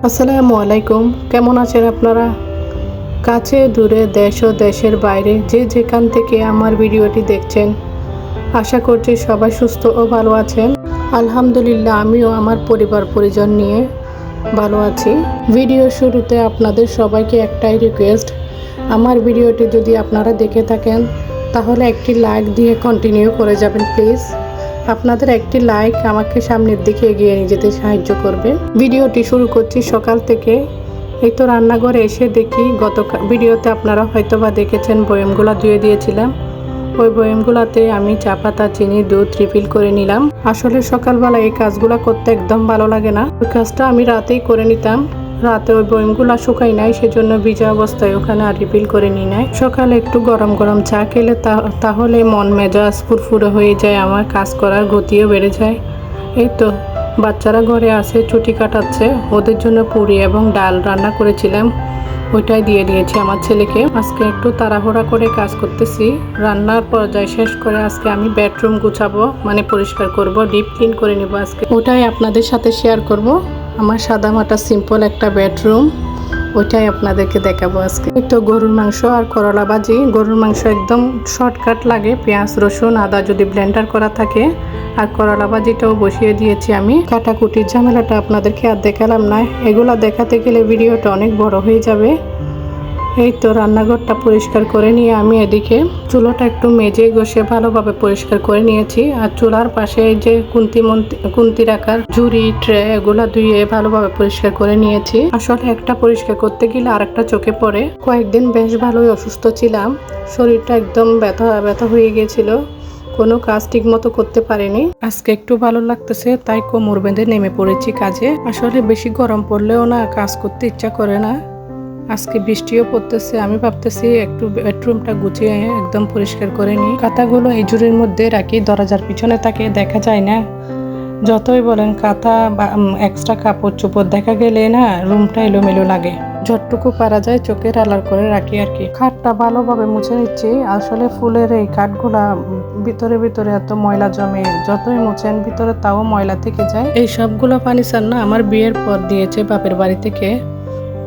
আসসালামু আলাইকুম। কেমন আছেন আপনারা? কাছে দূরে দেশ ও দেশের বাইরে যে যেখান থেকে আমার ভিডিওটি দেখছেন, আশা করছি সবাই সুস্থ ও ভালো আছেন। আলহামদুলিল্লাহ, আমিও আমার পরিবার পরিজন নিয়ে ভালো আছি। ভিডিওর শুরুতে আপনাদের সবাইকে একটাই রিকোয়েস্ট, আমার ভিডিওটি যদি আপনারা দেখে থাকেন তাহলে একটি লাইক দিয়ে কন্টিনিউ করে যাবেন প্লিজ। আপনাদের একটি লাইক আমাকে সামনের দিকে এগিয়ে নিয়ে যেতে সাহায্য করবে। ভিডিওটি শুরু করছি সকাল থেকে। এই তো রান্নাঘরে এসে দেখি, গত ভিডিওতে আপনারা হয়তোবা দেখেছেন বয়মগুলো ধুয়ে দিয়েছিলাম। ওই বয়মগুলোতে আমি চা পাতা, চিনি, দুধ রিফিল করে নিলাম। আসলে সকালবেলা এই কাজগুলো করতে একদম ভালো লাগে না। ওই কাজটা আমি রাতেই করে নিতাম। রাতে ওই বয়মগুলো শুকাই নাই, সেজন্য ভিজা অবস্থায় ওখানে আর রিফিল করে নিই নাই। সকালে একটু গরম গরম চা খেলে তাহলে মন মেজাজ ফুরফুরে হয়ে যায়, আমার কাজ করার গতিও বেড়ে যায়। এই তো বাচ্চারা ঘরে আছে, ছুটি কাটাচ্ছে। ওদের জন্য পুরি এবং ডাল রান্না করেছিলাম, ওইটাই দিয়ে দিয়েছি আমার ছেলেকে। আজকে একটু তাড়াহুড়া করে কাজ করতেছি। রান্নার পর্যায়ে শেষ করে আজকে আমি বেডরুম গুছাবো, মানে পরিষ্কার করব, ডিপ ক্লিন করে নেব আজকে। ওটাই আপনাদের সাথে শেয়ার করব। আমার সাদামাটা সিম্পল একটা বেডরুম, ওইটাই আপনাদেরকে দেখাবো আজকে। এই তো গরুর মাংস আর করলা ভাজি। গরুর মাংস একদম শর্টকাট লাগে, পেঁয়াজ রসুন আদা যদি ব্লেন্ডার করা থাকে। আর করলা ভাজিটাও বসিয়ে দিয়েছি আমি। কাটাকুটির ঝামেলাটা আপনাদেরকে আর দেখালাম না, এগুলা দেখাতে গেলে ভিডিওটা অনেক বড় হয়ে যাবে। এই তো রান্নাঘরটা পরিষ্কার করে নিয়ে আমি এদিকে চুলোটা একটু মেজে ঘষে ভালোভাবে পরিষ্কার করে নিয়েছি। আর চুলার পাশে যে কুন্তি রাখার ঝুড়ি, ট্রে, এগুলা ধুয়ে ভালোভাবে পরিষ্কার করে নিয়েছি। আসলে একটা পরিষ্কার করতে গেলে আরেকটা চোখে পড়ে। কয়েকদিন বেশ ভালোই অসুস্থ ছিলাম, শরীরটা একদম ব্যথা ব্যথা হয়ে গিয়েছিল, কোনো কাজ ঠিক মতো করতে পারিনি। আজকে একটু ভালো লাগতেছে, তাই কোমর বেঁধে নেমে পড়েছি কাজে। আসলে বেশি গরম পড়লেও না কাজ করতে ইচ্ছা করে না। আজকে বৃষ্টিও পড়তেছে, আমি ভাবতেছি একটু বেডরুমটা গুছিয়ে একদম পরিষ্কার করে নিই। কাঁথাগুলো এই ঝুড়ির মধ্যে রাখি, দরজার পিছনে তাকে দেখা যায় না। যতই বলেন কাঁথা বা এক্সট্রা কাপড় চোপড় দেখা গেলে না রুমটা এলোমেলো লাগে। যতটুকু পারা যায় চোখের আড়াল করে রাখি আর কি। খাটটা ভালোভাবে মুছে নিচ্ছি। আসলে ফুলের এই কাঠগুলা ভিতরে ভিতরে এত ময়লা জমে, যতই মুছেন ভিতরে তাও ময়লা থেকে যায়। এই সবগুলো ফার্নিচার না আমার বিয়ের পর দিয়েছে বাপের বাড়ি থেকে।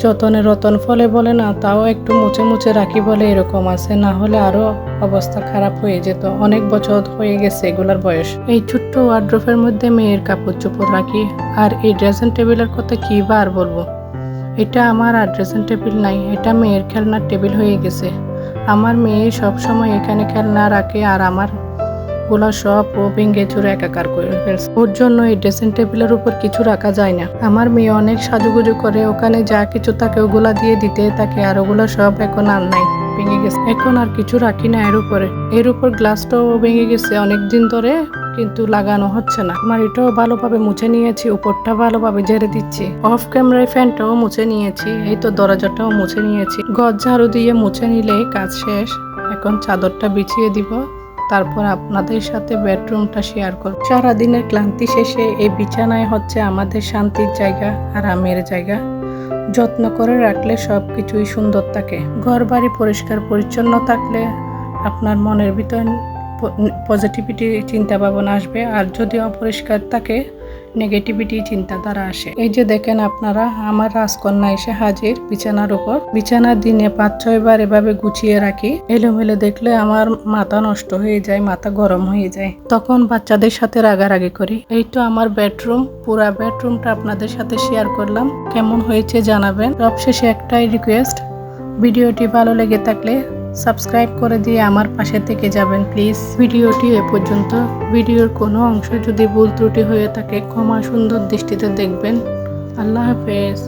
যতনে রতন ফলে বলে না, তাও একটু মুছে মুছে রাখি বলে এরকম আছে, না হলে আরো অবস্থা খারাপ হয়ে যেত। অনেক বছর হয়ে গেছে এগুলার বয়স। এই ছোট্ট ওয়ার্ড্রোফের মধ্যে মেয়ের কাপড় চোপড় রাখি। আর এই ড্রেসিং টেবিলের কথা কি বা আর বলবো, এটা আমার আর ড্রেসিং টেবিল নাই, এটা মেয়ের খেলনার টেবিল হয়ে গেছে। আমার মেয়ে সব সময় এখানে খেলনা রাখে, আর আমার গুলা সব ও ভেঙে চুরে একাকার করে ফেলছে। ওর জন্য এই ড্রেসিং টেবিলের উপর কিছু রাখা যায় না। আমার মেয়ে অনেক সাজুগুজু করে, ওখানে যা কিছু থাকে ওগুলা দিয়ে দিতে থাকে, আর ওগুলো সব এখন আর নাই, ভেঙে গেছে। এখন আর কিছু রাখি না এর উপর গ্লাসটাও ভেঙে গেছে অনেক দিন ধরে, কিন্তু লাগানো হচ্ছে না। আমার এটাও ভালোভাবে মুছে নিয়েছি, উপরটা ভালোভাবে ঝেড়ে দিচ্ছি। অফ ক্যামেরায় ফ্যানটাও মুছে নিয়েছি। এই তো দরজাটাও মুছে নিয়েছি। ঘর ঝাড়ু দিয়ে মুছে নিলে কাজ শেষ। এখন চাদরটা বিছিয়ে দিব, তারপর আপনাদের সাথে বেডরুমটা শেয়ার করব। সারাদিনের ক্লান্তি শেষে এই বিছানায় হচ্ছে আমাদের শান্তির জায়গা, আরামের জায়গা। যত্ন করে রাখলে সব কিছুই সুন্দর থাকে। ঘর বাড়ি পরিষ্কার পরিচ্ছন্ন থাকলে আপনার মনের ভিতর পজিটিভিটি চিন্তা ভাবনা আসবে, আর যদি অপরিষ্কার থাকে নেগেটিভিটি চিন্তাধারা আসে। এই যে দেখেন আপনারা, আমার রাজকন্যা এসে হাজির বিছানার উপর। বিছানার দিনে 5-6 বার এভাবে গুছিয়ে রাখি। এলোমেলো দেখলে আমার মাথা নষ্ট হয়ে যায়, মাথা গরম হয়ে যায়, তখন বাচ্চাদের সাথে রাগারাগি করি। এই তো আমার বেডরুম, পুরা বেডরুমটা আপনাদের সাথে শেয়ার করলাম। কেমন হয়েছে জানাবেন। সবশেষে একটাই রিকোয়েস্ট, ভিডিওটি ভালো লেগে থাকলে সাবস্ক্রাইব করে দিয়ে আমার পাশে থেকে যাবেন প্লিজ। ভিডিওটি এ পর্যন্ত। ভিডিওর কোনো অংশ যদি ভুল ত্রুটি হয়ে থাকে ক্ষমা সুন্দর দৃষ্টিতে দেখবেন। আল্লাহ হাফেজ।